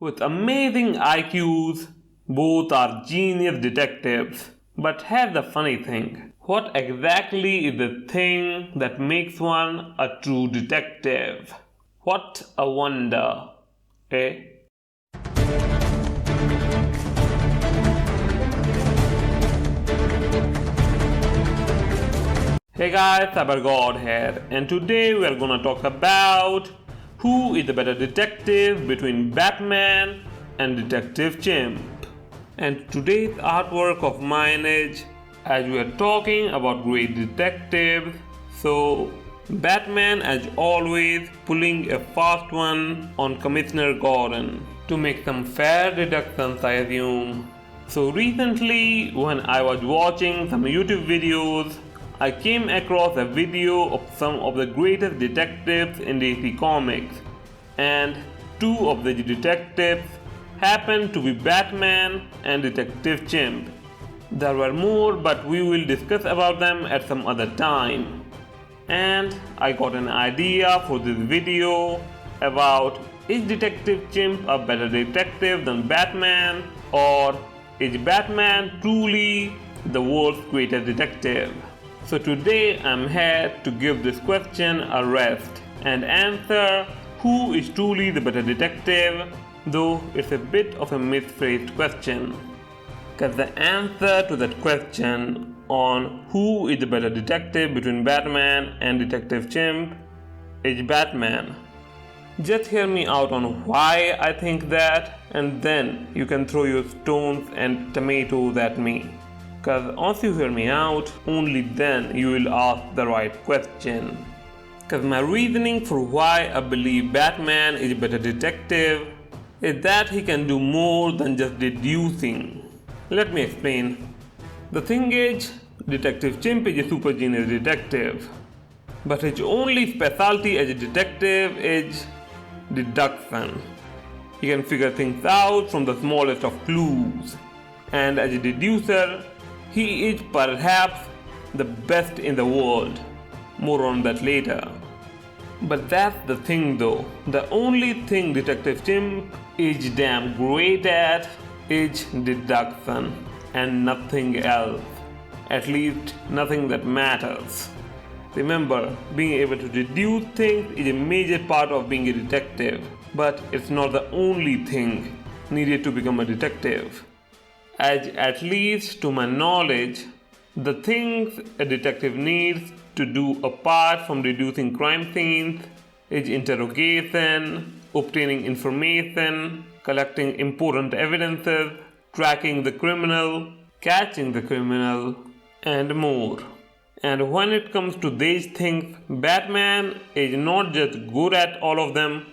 With amazing IQs, both are genius detectives. But here's the funny thing. What exactly is the thing that makes one a true detective? What a wonder, eh? Hey guys, Cybergod here, and today we are gonna talk about who is the better detective between Batman and Detective Chimp. And today's artwork of mine is, as we are talking about great detectives, so Batman as always pulling a fast one on Commissioner Gordon to make some fair deductions, I assume. So recently when I was watching some YouTube videos, I came across a video of some of the greatest detectives in DC Comics, and two of the detectives happened to be Batman and Detective Chimp. There were more, but we will discuss about them at some other time. And I got an idea for this video about, is Detective Chimp a better detective than Batman, or is Batman truly the world's greatest detective? So today I'm here to give this question a rest and answer who is truly the better detective, though it's a bit of a misphrased question. Cause the answer to that question on who is the better detective between Batman and Detective Chimp is Batman. Just hear me out on why I think that, and then you can throw your stones and tomatoes at me. Cause once you hear me out, only then you will ask the right question. Cause my reasoning for why I believe Batman is a better detective is that he can do more than just deducing. Let me explain. The thing is, Detective Chimp is a super genius detective, but his only specialty as a detective is deduction. He can figure things out from the smallest of clues, and as a deducer, he is perhaps the best in the world. More on that later. But that's the thing though. The only thing Detective Chimp is damn great at is deduction, and nothing else. At least nothing that matters. Remember, being able to deduce things is a major part of being a detective, but it's not the only thing needed to become a detective. As at least to my knowledge, the things a detective needs to do apart from deducing crime scenes is interrogation, obtaining information, collecting important evidences, tracking the criminal, catching the criminal, and more. And when it comes to these things, Batman is not just good at all of them,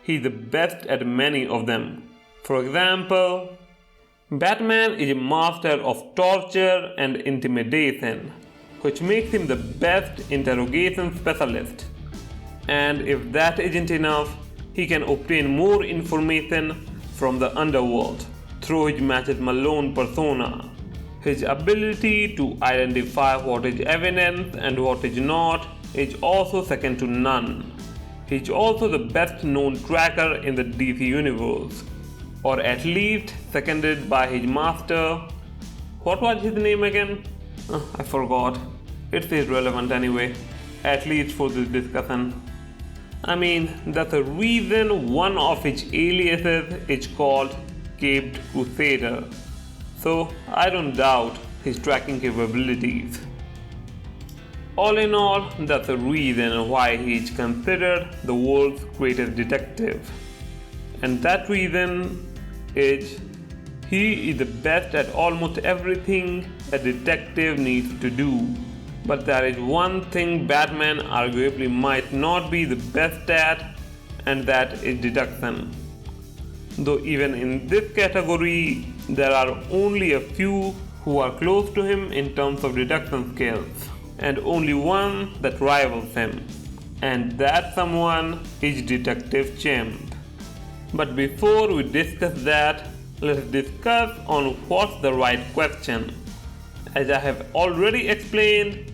he's the best at many of them. For example, Batman is a master of torture and intimidation, which makes him the best interrogation specialist. And if that isn't enough, he can obtain more information from the underworld through his Matches Malone persona. His ability to identify what is evidence and what is not is also second to none. He's also the best known tracker in the DC universe, or at least seconded by his master. What was his name again? I forgot. It's irrelevant anyway, at least for this discussion. I mean, that's the reason one of his aliases is called Caped Crusader. So I don't doubt his tracking capabilities. All in all, that's the reason why he is considered the world's greatest detective. And that reason is he is the best at almost everything a detective needs to do. But there is one thing Batman arguably might not be the best at, and that is deduction. Though even in this category, there are only a few who are close to him in terms of deduction skills, and only one that rivals him. And that someone is Detective Chimp. But before we discuss that, let's discuss on what's the right question. As I have already explained,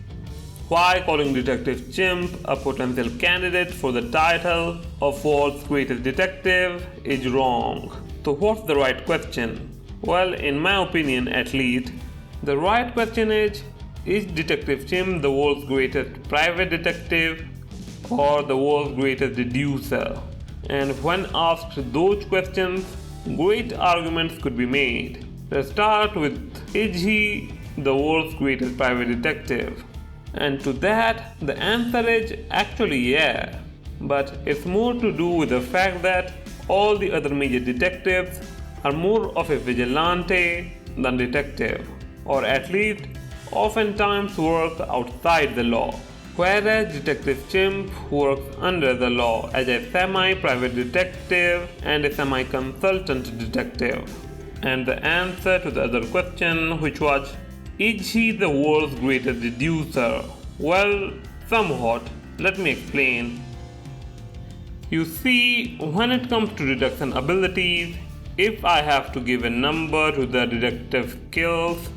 why calling Detective Chimp a potential candidate for the title of world's greatest detective is wrong. So what's the right question? Well, in my opinion at least, the right question is Detective Chimp the world's greatest private detective or the world's greatest deducer? And when asked those questions, great arguments could be made. Let's start with, is he the world's greatest private detective? And to that, the answer is actually yeah. But it's more to do with the fact that all the other major detectives are more of a vigilante than detective, or at least oftentimes work outside the law. Whereas Detective Chimp works under the law as a semi-private detective and a semi-consultant detective. And the answer to the other question, which was, is he the world's greatest deducer? Well, somewhat. Let me explain. You see, when it comes to deduction abilities, if I have to give a number to the detective skills,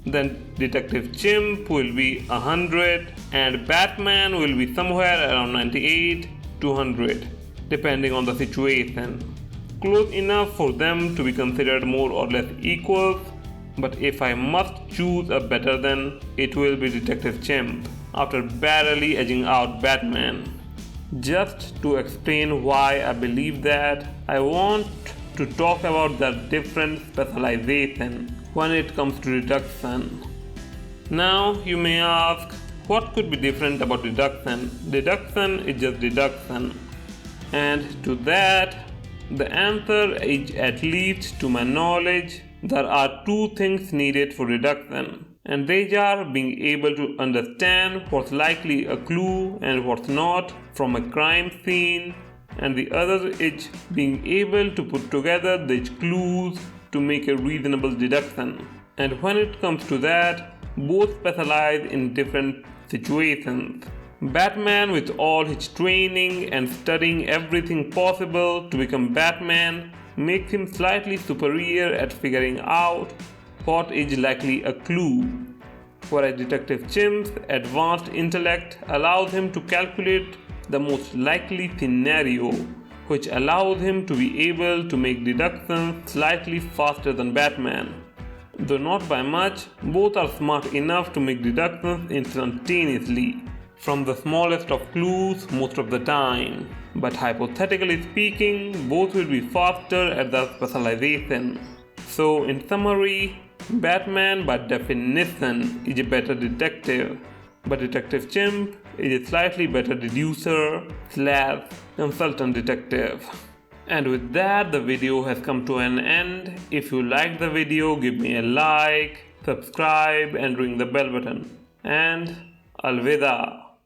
then Detective Chimp will be 100 and Batman will be somewhere around 98 to 100, depending on the situation. Close enough for them to be considered more or less equals, but if I must choose a better than, it will be Detective Chimp, after barely edging out Batman. Just to explain why I believe that, I want to talk about the different specialization when it comes to deduction. Now you may ask, what could be different about deduction? Deduction is just deduction. And to that, the answer is, at least to my knowledge, there are two things needed for deduction. And these are being able to understand what's likely a clue and what's not from a crime scene, and the other is being able to put together these clues to make a reasonable deduction. And when it comes to that, both specialize in different situations. Batman, with all his training and studying everything possible to become Batman, makes him slightly superior at figuring out what is likely a clue, whereas Detective Chimp's advanced intellect allows him to calculate the most likely scenario, which allows him to be able to make deductions slightly faster than Batman. Though not by much, both are smart enough to make deductions instantaneously from the smallest of clues most of the time. But hypothetically speaking, both will be faster at the specialization. So in summary, Batman by definition is a better detective, but Detective Chimp is a slightly better deducer / consultant detective. And with that, the video has come to an end. If you liked the video, give me a like, subscribe and ring the bell button. And Alvida.